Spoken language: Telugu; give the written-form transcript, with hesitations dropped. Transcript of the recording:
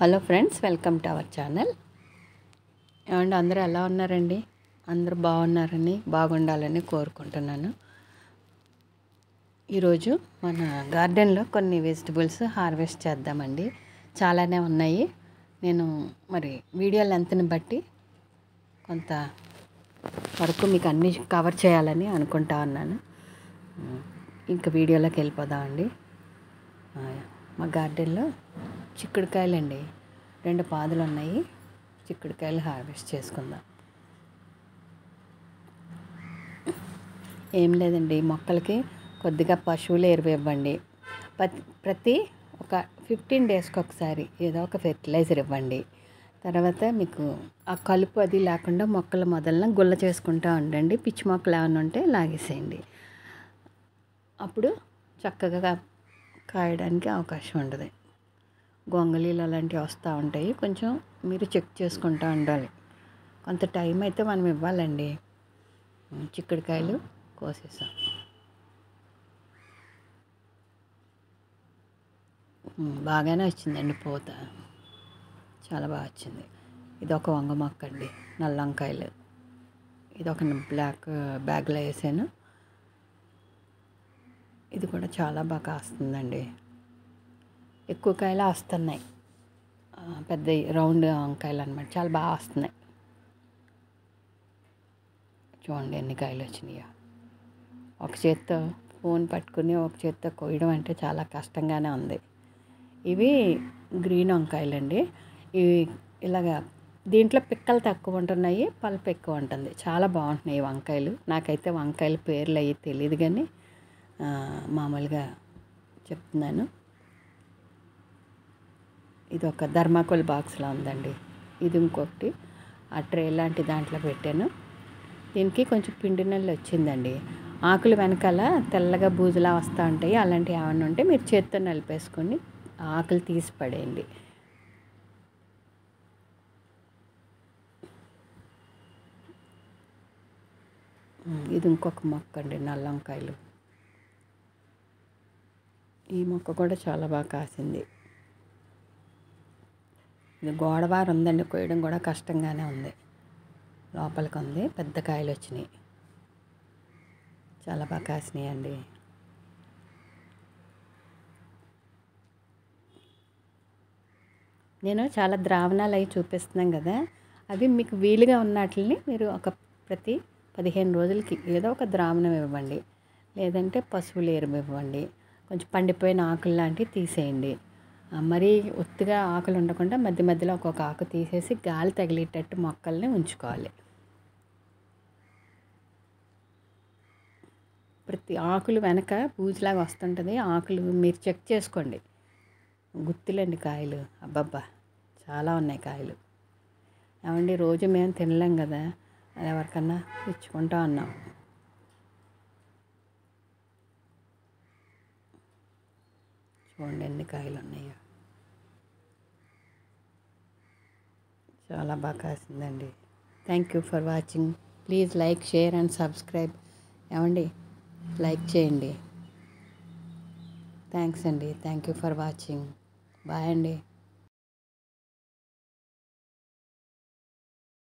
Hello friends, welcome to our channel. ఏమండి, అందరూ ఎలా ఉన్నారండి? అందరూ బాగున్నారని, బాగుండాలని కోరుకుంటున్నాను. ఈరోజు మన గార్డెన్లో కొన్ని వెజిటబుల్స్ హార్వెస్ట్ చేద్దామండి. చాలానే ఉన్నాయి. నేను మరి వీడియో లెంత్ని బట్టి కొంత వరకు మీకు అన్నీ కవర్ చేయాలని అనుకుంటా ఉన్నాను. ఇంకా వీడియోలోకి వెళ్ళిపోదామండి. మా గార్డెన్లో చిక్కుడుకాయలండి, 2 పాదులు ఉన్నాయి. చిక్కుడుకాయలు హార్వెస్ట్ చేసుకుందాం. ఏం లేదండి, మొక్కలకి కొద్దిగా పశువుల ఎరువు ఇవ్వండి. ప్రతి ఒక 15 డేస్కి ఒకసారి ఏదో ఒక ఫెర్టిలైజర్ ఇవ్వండి. తర్వాత మీకు ఆ కలుపు అది లేకుండా మొక్కల మొదలన గుల్ల చేసుకుంటూ ఉండండి. పిచ్చి మొక్కలు ఏమైనా ఉంటే లాగేసేయండి. అప్పుడు చక్కగా కాయడానికి అవకాశం ఉంటుంది. గొంగళీలు అలాంటివి వస్తూ ఉంటాయి. కొంచెం మీరు చెక్ చేసుకుంటూ ఉండాలి. కొంత టైం అయితే మనం ఇవ్వాలండి. చిక్కుడుకాయలు కోసేసాం. బాగానే వచ్చిందండి, పూత చాలా బాగా వచ్చింది. ఇది ఒక వంగ మొక్క అండి, నల్ల వంకాయలు. ఇది ఒక బ్లాక్ బ్యాగ్లో వేసాను. ఇది కూడా చాలా బాగా కాస్తుందండి. ఎక్కువ కాయలు వస్తున్నాయి. పెద్ద రౌండ్ వంకాయలు అన్నమాట, చాలా బాగా వస్తున్నాయి. చూడండి ఎన్ని కాయలు వచ్చినాయో. ఒక చేత్తో ఫోన్ పట్టుకుని ఒక చేత్తో కోయడం అంటే చాలా కష్టంగానే ఉంది. ఇవి గ్రీన్ వంకాయలండి. ఇవి ఇలాగా దీంట్లో పిక్కలు తక్కువ ఉంటున్నాయి, పల్పు ఎక్కువ ఉంటుంది. చాలా బాగుంటున్నాయి వంకాయలు. నాకైతే వంకాయల పేర్లు అవి తెలియదు, కానీ మామూలుగా చెప్తున్నాను. ఇది ఒక థర్మాకోల్ బాక్స్లో ఉందండి. ఇది ఇంకొకటి ఆ ట్రే లాంటి దాంట్లో పెట్టాను. దీనికి కొంచెం పిండి నల్లి వచ్చిందండి. ఆకులు వెనకాల తెల్లగా బూజులా వస్తూ ఉంటాయి. అలాంటివి ఏమైనా ఉంటే మీరు చేత్తో నలిపేసుకొని ఆకులు తీసి పడేయండి. ఇది ఇంకొక మొక్క అండి, నల్ల వంకాయలు. ఈ మొక్క కూడా చాలా బాగా కాసింది. ఇది గోడవారు ఉందండి, కోయడం కూడా కష్టంగానే ఉంది. లోపలికి ఉంది, పెద్ద కాయలు వచ్చినాయి, చాలా బాగా కాసినాయి అండి. నేను చాలా ద్రావణాలు అవి చూపిస్తున్నాను కదా, అవి మీకు వీలుగా ఉన్నట్లని మీరు ప్రతి 15 రోజులకి ఏదో ఒక ద్రావణం ఇవ్వండి. లేదంటే పశువుల ఎరువు ఇవ్వండి. కొంచెం పండిపోయిన ఆకులు లాంటివి తీసేయండి. మరీ ఒత్తిగా ఆకులు ఉండకుండా మధ్య మధ్యలో ఒక్కొక్క ఆకు తీసేసి గాలి తగిలేటట్టు మొక్కల్ని ఉంచుకోవాలి. ప్రతి ఆకులు వెనక బూజులాగా వస్తుంటుంది. ఆకులు మీరు చెక్ చేసుకోండి. గుత్తులండి కాయలు, అబ్బబ్బా చాలా ఉన్నాయి కాయలు. ఏమండి, రోజు మేము తినలేం కదా, అది ఎవరికన్నా ఇచ్చుకుంటా ఉన్నాం. చూడండి ఎన్ని కాయలు ఉన్నాయో. చాలా బాగా కాసిందండి. Thank you for watching. Please like, share and subscribe. ఏమండి, లైక్ చేయండి. థ్యాంక్స్ అండి. Thank you for watching. Bye అండి.